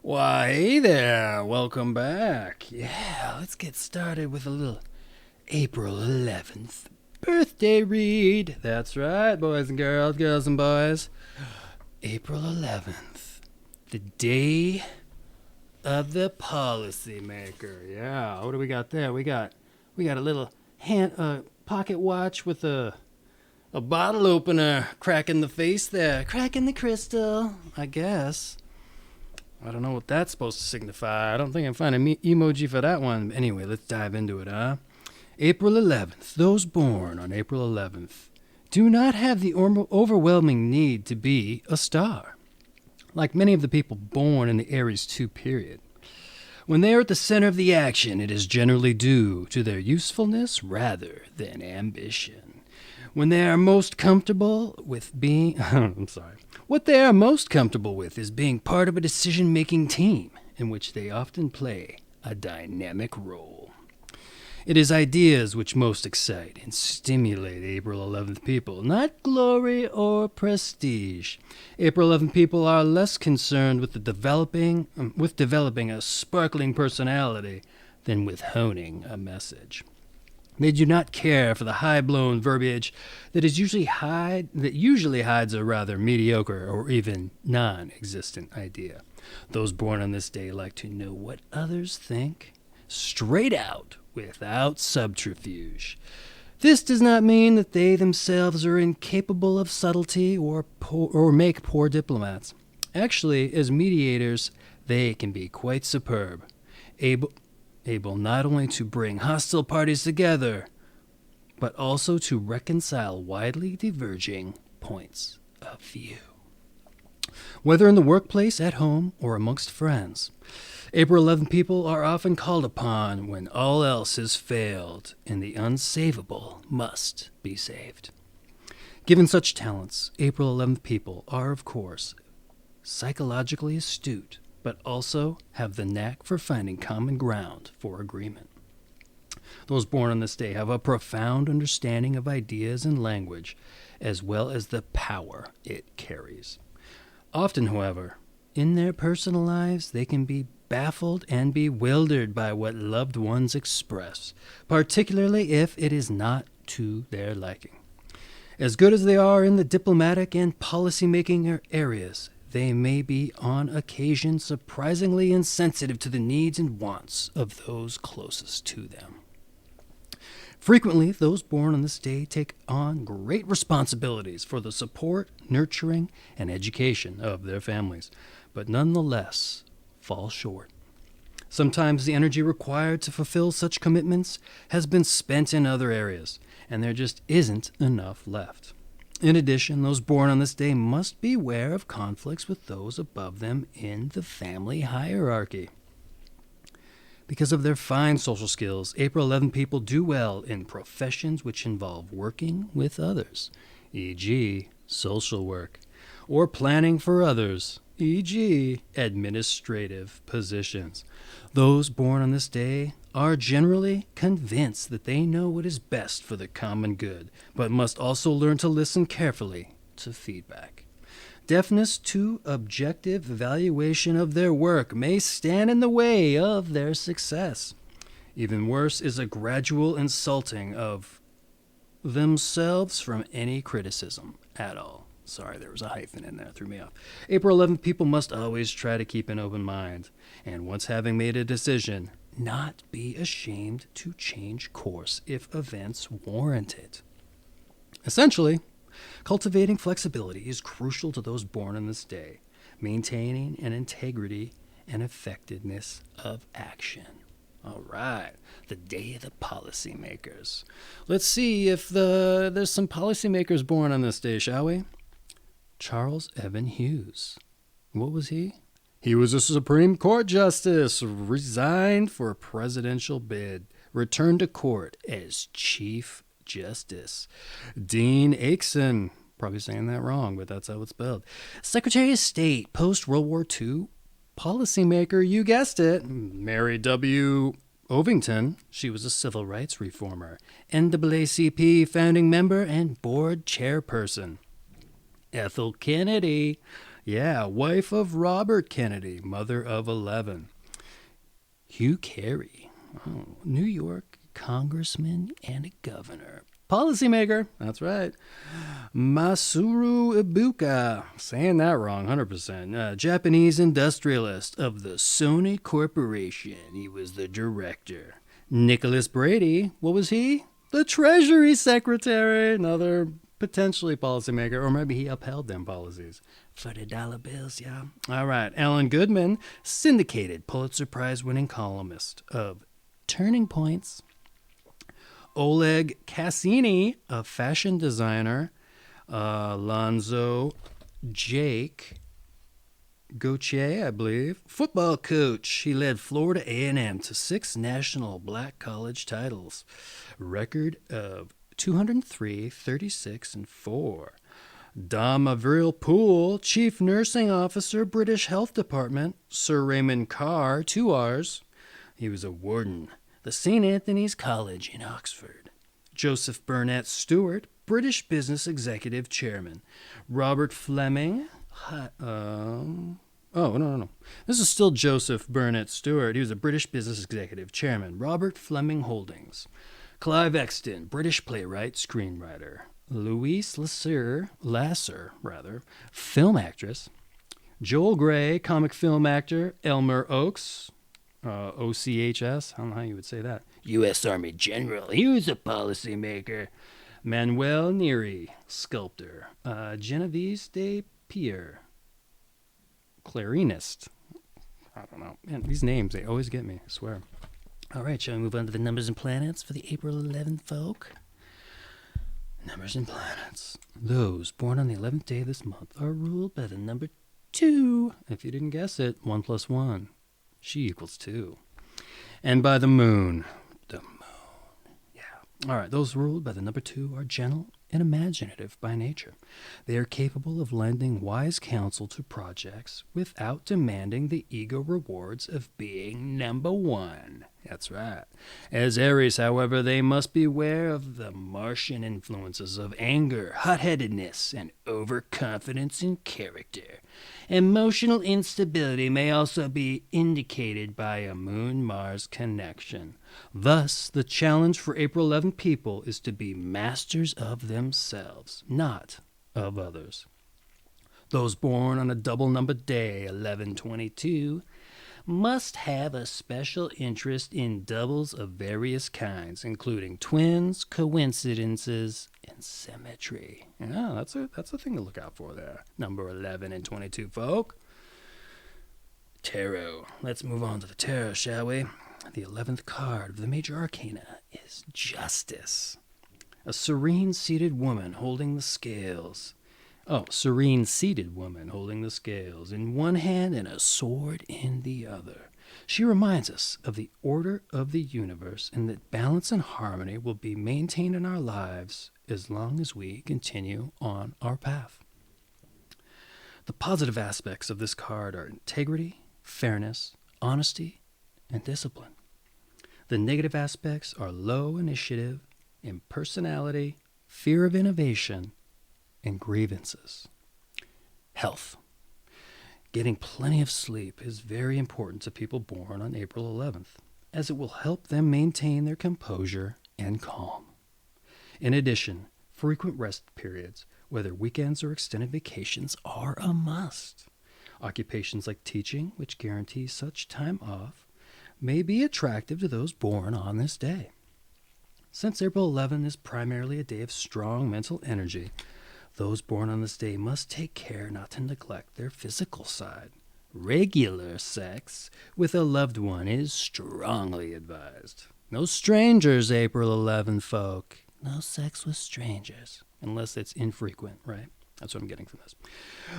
Why, hey there, welcome back. Yeah, let's get started with a little April 11th birthday read. That's right, boys and girls, girls and boys. April 11th, the day of the policymaker. Yeah, what do we got there? We got a little pocket watch with a bottle opener crack in the face there. Crack in the crystal, I guess. I don't know what that's supposed to signify. I don't think I can find an emoji for that one. Anyway, let's dive into it, huh? April 11th. Those born on April 11th do not have the overwhelming need to be a star, like many of the people born in the Aries II period. When they are at the center of the action, it is generally due to their usefulness rather than ambition. When they are most comfortable with being... I'm sorry. What they are most comfortable with is being part of a decision-making team in which they often play a dynamic role. It is ideas which most excite and stimulate April 11th people, not glory or prestige. April 11th people are less concerned with developing a sparkling personality than with honing a message. They do not care for the high-blown verbiage that usually hides a rather mediocre or even non-existent idea. Those born on this day like to know what others think, straight out, without subterfuge. This does not mean that they themselves are incapable of subtlety or make poor diplomats. Actually, as mediators, they can be quite superb, able not only to bring hostile parties together, but also to reconcile widely diverging points of view. Whether in the workplace, at home, or amongst friends, April 11 people are often called upon when all else has failed and the unsavable must be saved. Given such talents, April 11th people are, of course, psychologically astute, but also have the knack for finding common ground for agreement. Those born on this day have a profound understanding of ideas and language, as well as the power it carries. Often, however, in their personal lives, they can be baffled and bewildered by what loved ones express, particularly if it is not to their liking. As good as they are in the diplomatic and policy-making areas, they may be on occasion surprisingly insensitive to the needs and wants of those closest to them. Frequently, those born on this day take on great responsibilities for the support, nurturing, and education of their families, but nonetheless fall short. Sometimes the energy required to fulfill such commitments has been spent in other areas, and there just isn't enough left. In addition, those born on this day must beware of conflicts with those above them in the family hierarchy. Because of their fine social skills, April 11 people do well in professions which involve working with others, e.g., social work, or planning for others, e.g., administrative positions. Those born on this day are generally convinced that they know what is best for the common good, but must also learn to listen carefully to feedback. Deafness to objective evaluation of their work may stand in the way of their success. Even worse is a gradual insulting of themselves from any criticism at all. Sorry, there was a hyphen in there, threw me off. April 11th people must always try to keep an open mind, and once having made a decision, not be ashamed to change course if events warrant it. Essentially, cultivating flexibility is crucial to those born on this day, maintaining an integrity and effectiveness of action. All right, the day of the policymakers. Let's see if there's some policymakers born on this day, shall we? Charles Evan Hughes. What was he? He was a Supreme Court justice, resigned for a presidential bid, returned to court as Chief Justice. Dean Acheson, probably saying that wrong, but that's how it's spelled. Secretary of State, post-World War II, policymaker, you guessed it, Mary W. Ovington. She was a civil rights reformer, NAACP founding member and board chairperson. Ethel Kennedy. Yeah, wife of Robert Kennedy, mother of 11. Hugh Carey, New York congressman and a governor. Policymaker, that's right. Masaru Ibuka, saying that wrong, 100%. Japanese industrialist of the Sony Corporation. He was the director. Nicholas Brady, what was he? The Treasury Secretary, another potentially policymaker, or maybe he upheld them policies. For the dollar bills, yeah. All right, Alan Goodman, syndicated Pulitzer Prize-winning columnist of Turning Points. Oleg Cassini, a fashion designer. Lonzo Jake Gauthier, I believe, football coach. He led Florida A&M to 6 national black college titles. Record of 203, 36, and 4. Dom Avril Poole, Chief Nursing Officer, British Health Department. Sir Raymond Carr, 2 R's. He was a warden, the St. Anthony's College in Oxford. Joseph Burnett Stewart, British Business Executive Chairman. Robert Fleming. No. This is still Joseph Burnett Stewart. He was a British Business Executive Chairman. Robert Fleming Holdings. Clive Exton, British playwright, screenwriter. Louise Lasser, film actress. Joel Grey, comic film actor. Elmer Oakes, OCHS, I don't know how you would say that. U.S. Army General, he was a policymaker. Manuel Neri, sculptor. Genevieve de Pierre, clarinist. I don't know. Man, these names, they always get me, I swear. All right, shall we move on to the numbers and planets for the April 11th folk? Numbers and planets. Those born on the 11th day of this month are ruled by the number 2. If you didn't guess it, 1 + 1. She equals 2. And by the moon. The moon. Yeah. All right. Those ruled by the number 2 are gentle and imaginative by nature. They are capable of lending wise counsel to projects without demanding the ego rewards of being number 1. That's right. As Aries, however, they must beware of the Martian influences of anger, hot-headedness, and overconfidence in character. Emotional instability may also be indicated by a Moon-Mars connection. Thus, the challenge for April 11 people is to be masters of themselves, not of others. Those born on a double-numbered day, 11/22, must have a special interest in doubles of various kinds, including twins, coincidences, and symmetry. Yeah, that's a thing to look out for there. Number 11 and 22, folk. Tarot. Let's move on to the tarot, shall we? The 11th card of the major arcana is Justice. A serene-seated woman holding the scales. Serene-seated woman holding the scales in one hand and a sword in the other. She reminds us of the order of the universe and that balance and harmony will be maintained in our lives as long as we continue on our path. The positive aspects of this card are integrity, fairness, honesty, and discipline. The negative aspects are low initiative, impersonality, fear of innovation, and grievances. Health. Getting plenty of sleep is very important to people born on April 11th, as it will help them maintain their composure and calm. In addition, frequent rest periods, whether weekends or extended vacations, are a must. Occupations like teaching, which guarantees such time off, may be attractive to those born on this day. Since April 11 is primarily a day of strong mental energy, those born on this day must take care not to neglect their physical side. Regular sex with a loved one is strongly advised. No strangers, April 11 folk. No sex with strangers, unless it's infrequent, right? That's what I'm getting from this.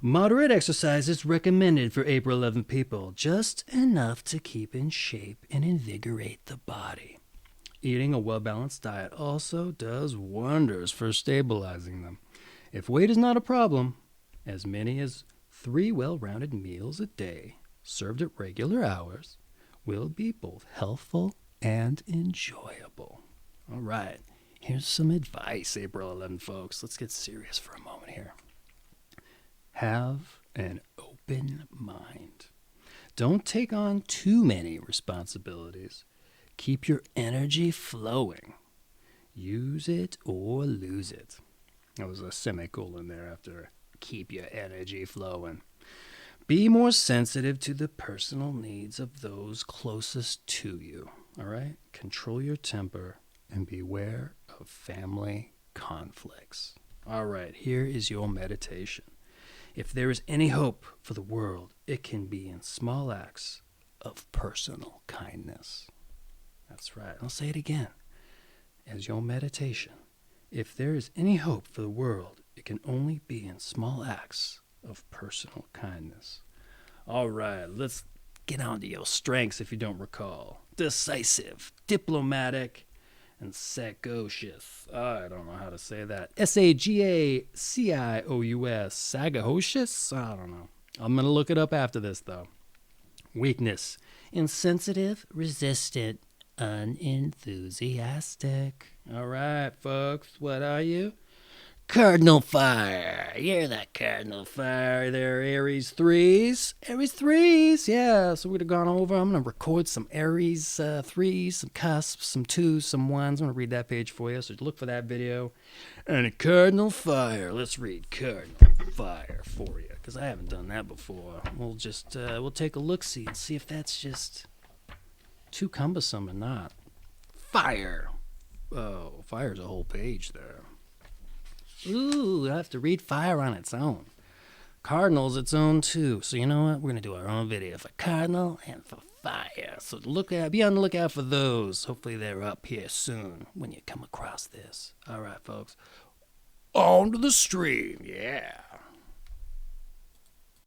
Moderate exercise is recommended for April 11 people, just enough to keep in shape and invigorate the body. Eating a well-balanced diet also does wonders for stabilizing them. If weight is not a problem, as many as 3 well-rounded meals a day, served at regular hours, will be both healthful and enjoyable. All right, here's some advice, April 11 folks. Let's get serious for a moment here. Have an open mind. Don't take on too many responsibilities. Keep your energy flowing. Use it or lose it. That was a semicolon there after keep your energy flowing. Be more sensitive to the personal needs of those closest to you. All right? Control your temper and beware of family conflicts. All right, here is your meditation. If there is any hope for the world, it can be in small acts of personal kindness. That's right. I'll say it again. As your meditation, if there is any hope for the world, it can only be in small acts of personal kindness. All right, let's get on to your strengths if you don't recall. Decisive, diplomatic, and sagacious. I don't know how to say that. Sagacious. Sagacious? I don't know. I'm going to look it up after this, though. Weakness. Insensitive, resistant, unenthusiastic. All right, folks. What are you? Cardinal fire. You're that cardinal fire there, Aries 3s. Aries 3s, yeah. So we'd have gone over. I'm going to record some Aries 3s, some cusps, some 2s, some 1s. I'm going to read that page for you, so look for that video. And a cardinal fire. Let's read cardinal fire for you, because I haven't done that before. We'll take a look-see and see if that's just too cumbersome or not. Fire. Oh, fire's a whole page there. Ooh, I have to read fire on its own. Cardinal's its own too. So you know what? We're going to do our own video for Cardinal and for fire. So be on the lookout for those. Hopefully they're up here soon when you come across this. All right, folks. On to the stream. Yeah.